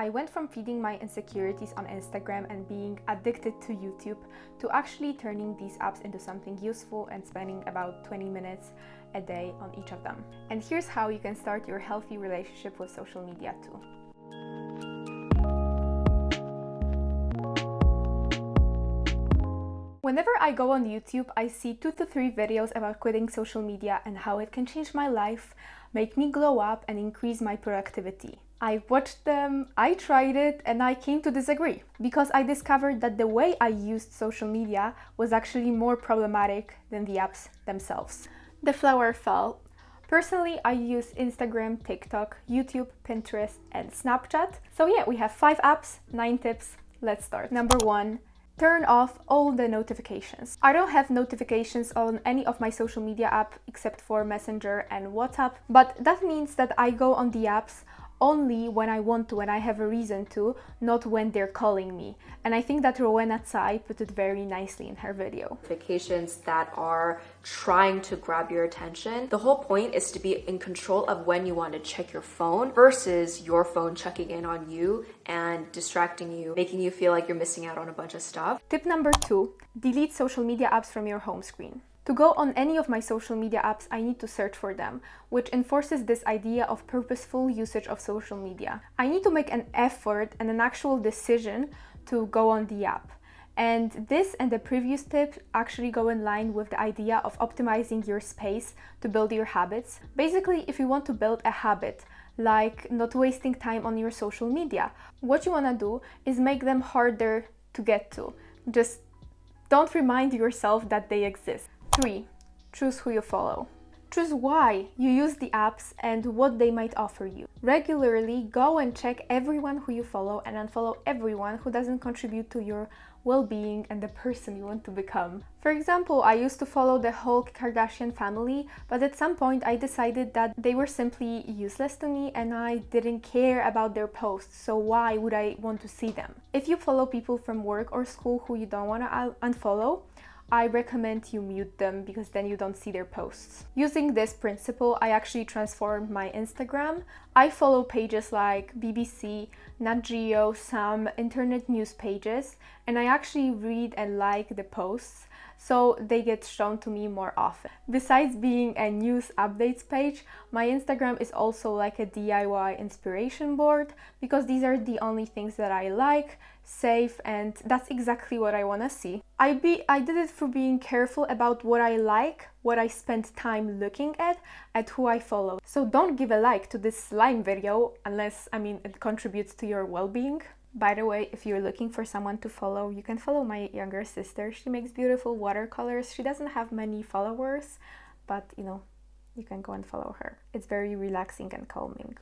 I went from feeding my insecurities on Instagram and being addicted to YouTube to actually turning these apps into something useful and spending about 20 minutes a day on each of them. And here's how you can start your healthy relationship with social media too. Whenever I go on YouTube, I see 2 to 3 videos about quitting social media and how it can change my life, make me glow up, and increase my productivity. I watched them, I tried it, and I came to disagree because I discovered that the way I used social media was actually more problematic than the apps themselves. The flower fell. Personally, I use Instagram, TikTok, YouTube, Pinterest, and Snapchat. So yeah, we have 5 apps, 9 tips. Let's start. Number 1. Turn off all the notifications. I don't have notifications on any of my social media app except for Messenger and WhatsApp, but that means that I go on the apps only when I want to, when I have a reason to, not when they're calling me. And I think that Rowena Tsai put it very nicely in her video. Notifications that are trying to grab your attention. The whole point is to be in control of when you want to check your phone versus your phone checking in on you and distracting you, making you feel like you're missing out on a bunch of stuff. Tip number 2, delete social media apps from your home screen. To go on any of my social media apps, I need to search for them, which enforces this idea of purposeful usage of social media. I need to make an effort and an actual decision to go on the app. And this and the previous tip actually go in line with the idea of optimizing your space to build your habits. Basically, if you want to build a habit, like not wasting time on your social media, what you want to do is make them harder to get to. Just don't remind yourself that they exist. 3. Choose who you follow. Choose why you use the apps and what they might offer you. Regularly go and check everyone who you follow and unfollow everyone who doesn't contribute to your well-being and the person you want to become. For example, I used to follow the whole Kardashian family, but at some point I decided that they were simply useless to me and I didn't care about their posts, so why would I want to see them? If you follow people from work or school who you don't want to unfollow, I recommend you mute them because then you don't see their posts. Using this principle, I actually transformed my Instagram. I follow pages like BBC, Nat Geo, some internet news pages, and I actually read and like the posts, so they get shown to me more often. Besides being a news updates page, my Instagram is also like a DIY inspiration board because these are the only things that I like, save, and that's exactly what I want to see. I did it through being careful about what I like, what I spend time looking at who I follow. So don't give a like to this slime video unless, it contributes to your well-being. By the way, if you're looking for someone to follow, you can follow my younger sister. She makes beautiful watercolors. She doesn't have many followers, but you can go and follow her. It's very relaxing and calming.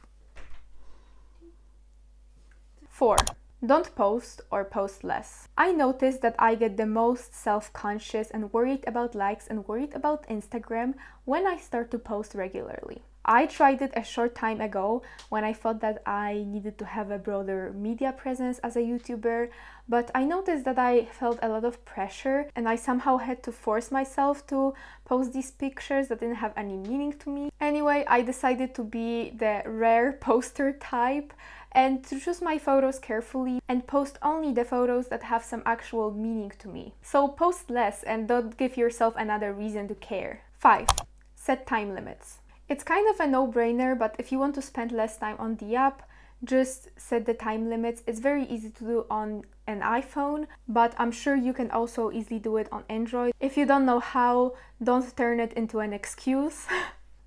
4. Don't post or post less. I noticed that I get the most self-conscious and worried about likes and worried about Instagram when I start to post regularly. I tried it a short time ago when I thought that I needed to have a broader media presence as a YouTuber, but I noticed that I felt a lot of pressure and I somehow had to force myself to post these pictures that didn't have any meaning to me. Anyway, I decided to be the rare poster type and to choose my photos carefully and post only the photos that have some actual meaning to me. So post less and don't give yourself another reason to care. 5. Set time limits. It's kind of a no-brainer, but if you want to spend less time on the app, just set the time limits. It's very easy to do on an iPhone, but I'm sure you can also easily do it on Android. If you don't know how, don't turn it into an excuse.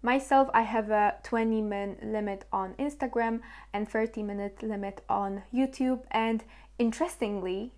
Myself, I have a 20-minute limit on Instagram and 30-minute limit on YouTube, and interestingly,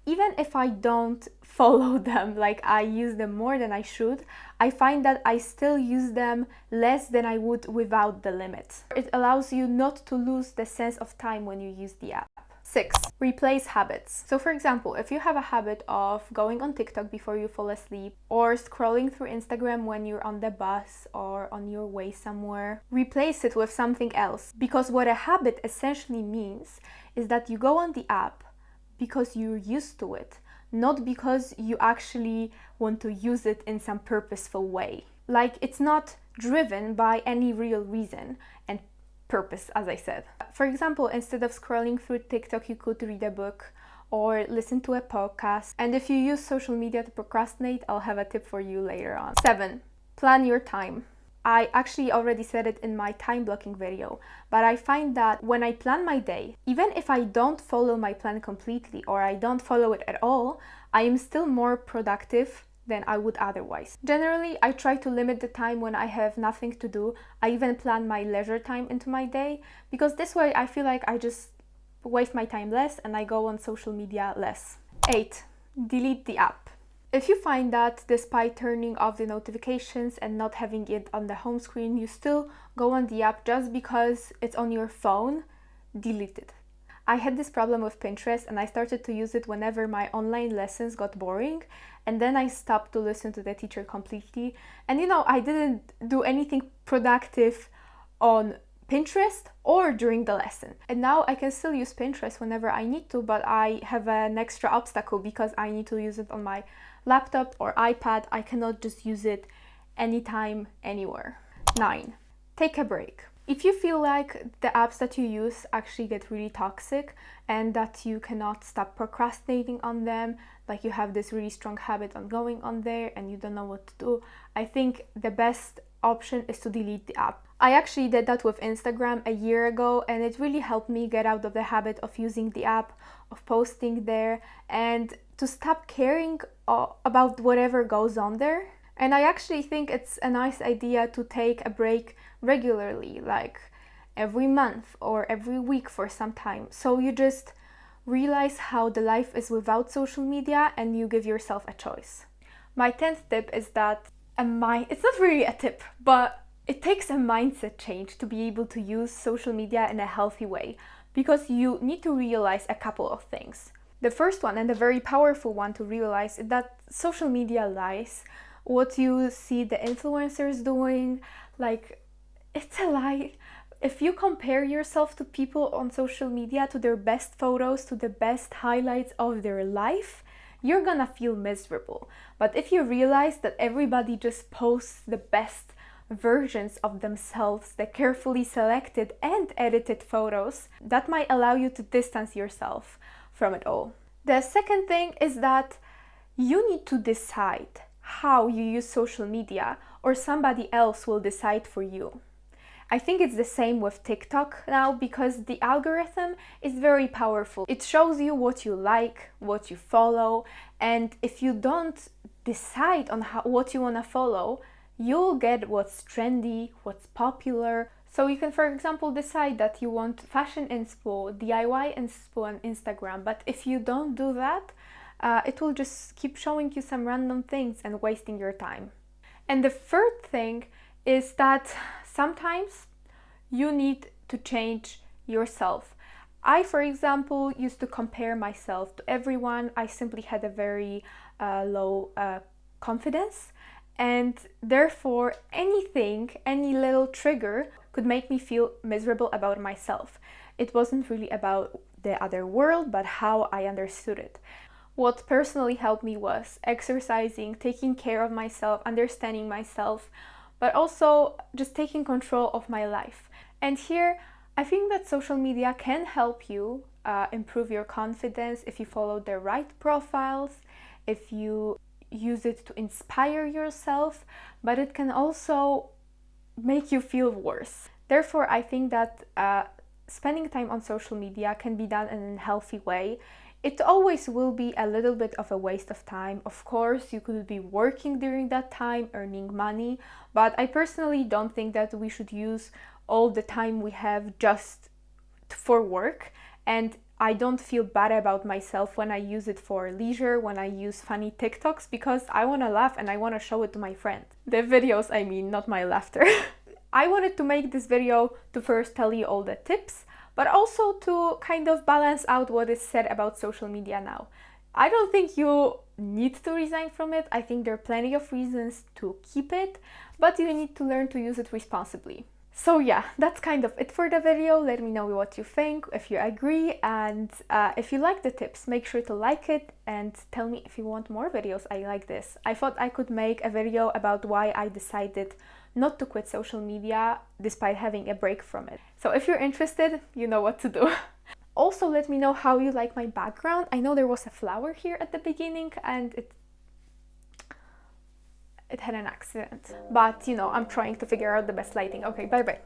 even if I don't follow them, like I use them more than I should, I find that I still use them less than I would without the limit. It allows you not to lose the sense of time when you use the app. 6. Replace habits. So for example, if you have a habit of going on TikTok before you fall asleep or scrolling through Instagram when you're on the bus or on your way somewhere, replace it with something else. Because what a habit essentially means is that you go on the app because you're used to it, not because you actually want to use it in some purposeful way. Like, it's not driven by any real reason, and purpose, as I said. For example, instead of scrolling through TikTok, you could read a book or listen to a podcast. And if you use social media to procrastinate, I'll have a tip for you later on. 7. Plan your time. I actually already said it in my time blocking video, but I find that when I plan my day, even if I don't follow my plan completely or I don't follow it at all, I am still more productive than I would otherwise. Generally, I try to limit the time when I have nothing to do. I even plan my leisure time into my day, because this way I feel like I just waste my time less and I go on social media less. 8. Delete the app. If you find that despite turning off the notifications and not having it on the home screen, you still go on the app just because it's on your phone, delete it. I had this problem with Pinterest and I started to use it whenever my online lessons got boring, and then I stopped to listen to the teacher completely. And I didn't do anything productive on Pinterest or during the lesson. And now I can still use Pinterest whenever I need to, but I have an extra obstacle because I need to use it on my laptop or iPad. I cannot just use it anytime, anywhere. 9. Take a break. If you feel like the apps that you use actually get really toxic and that you cannot stop procrastinating on them, like you have this really strong habit on going on there and you don't know what to do, I think the best option is to delete the app. I actually did that with Instagram a year ago, and it really helped me get out of the habit of using the app, of posting there, and to stop caring about whatever goes on there. And I actually think it's a nice idea to take a break regularly, like every month or every week for some time. So you just realize how the life is without social media and you give yourself a choice. My 10th tip is that it's not really a tip, but it takes a mindset change to be able to use social media in a healthy way, because you need to realize a couple of things. The first one, and a very powerful one to realize, is that social media lies. What you see the influencers doing, like, it's a lie. If you compare yourself to people on social media, to their best photos, to the best highlights of their life, you're gonna feel miserable. But if you realize that everybody just posts the best versions of themselves, the carefully selected and edited photos, that might allow you to distance yourself from it all. The second thing is that you need to decide how you use social media, or somebody else will decide for you. I think it's the same with TikTok now, because the algorithm is very powerful. It shows you what you like, what you follow, and if you don't decide on what you want to follow, you'll get what's trendy, what's popular. So you can, for example, decide that you want fashion inspo, DIY inspo on Instagram, but if you don't do that, it will just keep showing you some random things and wasting your time. And the third thing is that sometimes you need to change yourself. I, for example, used to compare myself to everyone. I simply had a very low confidence, and therefore any little trigger could make me feel miserable about myself. It wasn't really about the other world, but how I understood it. What personally helped me was exercising, taking care of myself, understanding myself, but also just taking control of my life. And here, I think that social media can help you improve your confidence if you follow the right profiles, if you use it to inspire yourself, but it can also make you feel worse. Therefore, I think that spending time on social media can be done in a healthy way. It always will be a little bit of a waste of time. Of course, you could be working during that time, earning money, but I personally don't think that we should use all the time we have just for work. And I don't feel bad about myself when I use it for leisure, when I use funny TikToks, because I want to laugh and I want to show it to my friends. The videos, I mean, not my laughter. I wanted to make this video to first tell you all the tips, but also to kind of balance out what is said about social media now. I don't think you need to resign from it. I think there are plenty of reasons to keep it, but you need to learn to use it responsibly. So yeah, that's kind of it for the video. Let me know what you think, if you agree, and if you like the tips, make sure to like it and tell me if you want more videos like this. I thought I could make a video about why I decided not to quit social media despite having a break from it. So if you're interested, you know what to do. Also, let me know how you like my background. I know there was a flower here at the beginning and it had an accident, but you know, I'm trying to figure out the best lighting. Okay, bye bye.